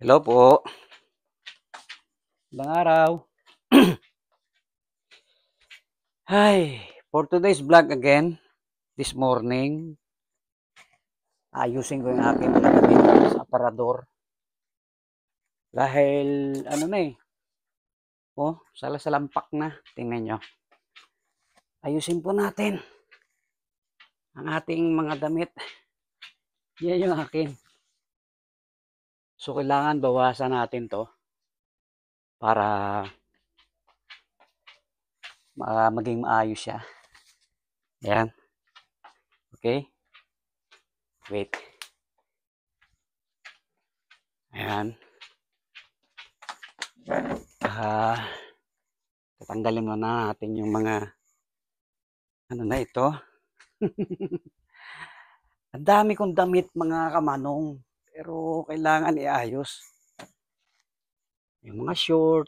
Hello po. Ilang araw. Hi, for today's vlog again, this morning, ayusin ko yung aking mga damit sa aparador. Dahil, ano na salasalampak na. Tingnan nyo. Ayusin po natin ang ating mga damit. Yan yung akin. So, kailangan bawasan natin to para maging maayos siya. Yan. Okay? Wait. Ayan. Tatanggalin mo na natin yung mga ano na ito. Ang dami kong damit mga kamanong, pero kailangan iayos. Yung mga short,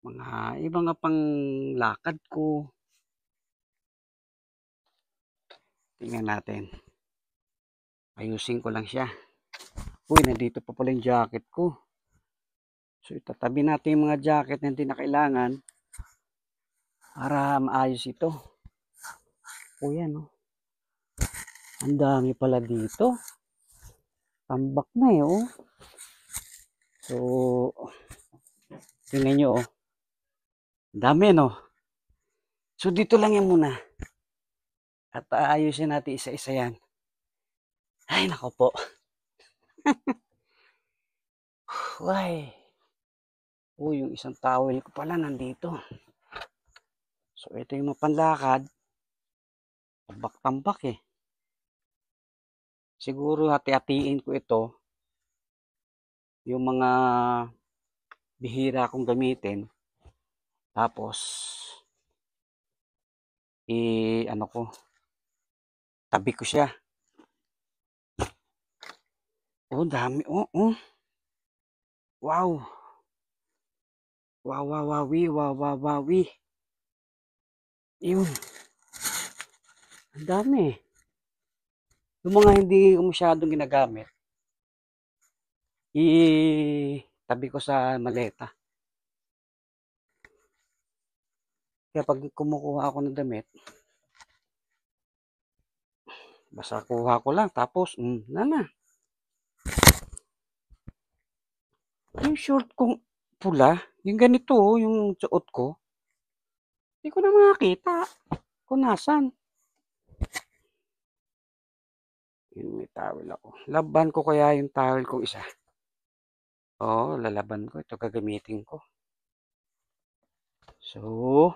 mga iba nga pang lakad ko. Tingnan natin. Ayusin ko lang siya. Uy, nandito pa pala yung jacket ko. So itatabi natin yung mga jacket na hindi na kailangan para maayos ito. O yan oh. Ang dami pala dito. Tambak na oh. So, tingnan nyo oh. Ang dami no. So dito lang yan muna. At ayusin natin isa-isa yan. Ay nako po. Why? Yung isang towel ko pala nandito. So ito yung mapanlakad. Tambak-tambak eh. Siguro hati-hatiin ko ito. Yung mga bihira kong gamitin. Tapos tabi ko siya. Dami. Wow. Wawi. Yun. Ang dami. Yung mga hindi masyadong ginagamit, tabi ko sa maleta. Kaya pag kumukuha ako ng damit, basta kuha ko lang, tapos, na. Yung short kong pula, yung ganito, yung suot ko, hindi ko na makakita kung nasan. Yun, may towel ako. Laban ko kaya yung towel kong isa. Oo, lalaban ko. Ito gagamitin ko. So,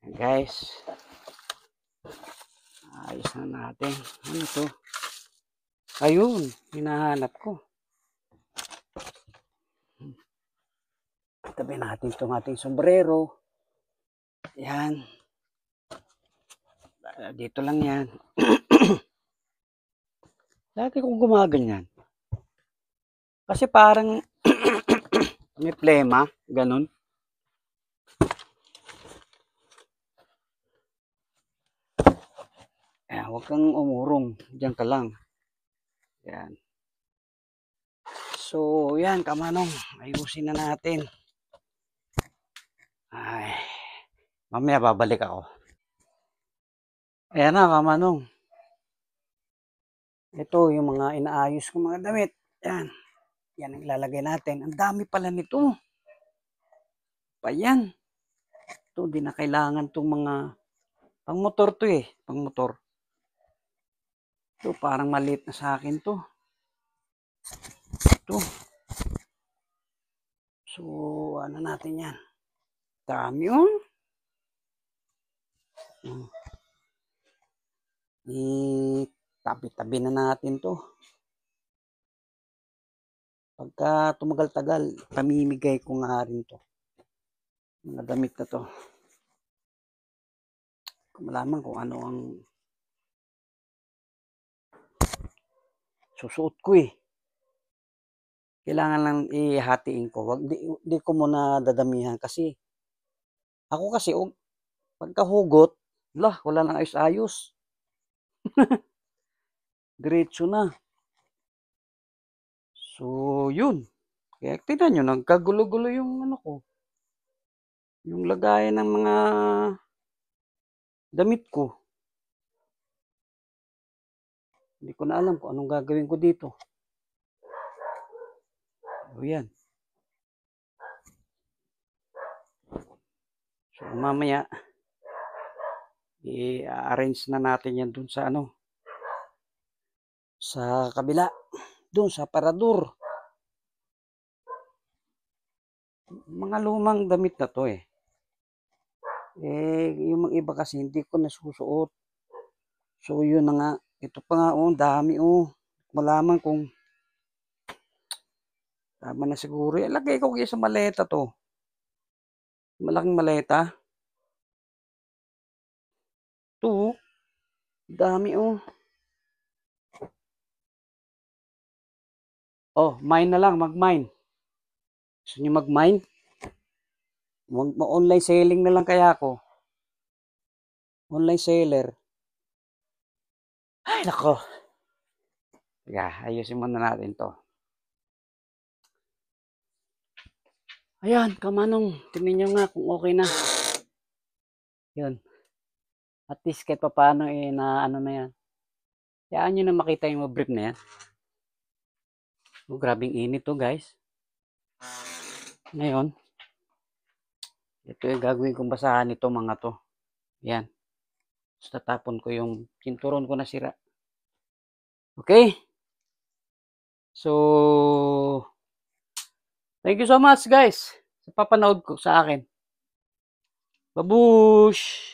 guys, ayos na natin. Ano to? Ayun, hinahanap ko. Tabi natin itong ating sombrero. Yan. Dito lang yan. Dati kong gumaganyan. Kasi parang may plema, ganun. Huwag kang umurong. Diyan ka lang. Yan. So, yan, kamanong. Ayusin na natin. Ay, mamaya babalik ako. Ayan na, kamanong. Ito, yung mga inaayos kong mga damit. Yan. Yan ang ilalagay natin. Ang dami pala nito. Pa yan. Ito, di na kailangan itong mga pang motor to eh. Pang motor. Ito, parang maliit na sa akin to. Ito. So, ano natin yan? Dami yun. Tabi-tabi na natin to. Pagka tumagal-tagal, pamimigay ko nga rin to. Mga damit na to. Kung malaman kung ano ang susuot ko eh. Kailangan lang ihatiin ko. Di ko muna dadamihan kasi ako kasi pagkahugot, wala nang ayos-ayos. Diretso na. So, yun. Kaya tingnan nyo, nagkagulo-gulo yung ano ko. Yung lagayan ng mga damit ko. Hindi ko na alam kung anong gagawin ko dito. O yan. So, mamaya, i-arrange na natin yan dun sa ano. Sa kabila. Dun sa parador. Mga lumang damit na to eh. Yung mga iba kasi hindi ko nasusuot. So, yun na nga. Ito pa nga, dami, malaman kung tama na siguro. Lagay ko kayo sa maleta to. Malaking maleta. Ito, dami, mine na lang, mag-mine. Gusto nyo mag-mine? Online selling na lang kaya ako. Online seller. Ay, nako. Ayusin muna natin to. Ayan, kamanong. Tingnan nyo nga kung okay na. Yun. At least kahit pa paano na ano na yan. Kayaan nyo na makita yung brief na yan. Grabing init to guys. Ngayon, ito yung gagawin kong basahan nito mga to. Yan. Tapos tatapon ko yung cinturon ko na sira. Okay? So, thank you so much guys sa papanood ko sa akin. Babush!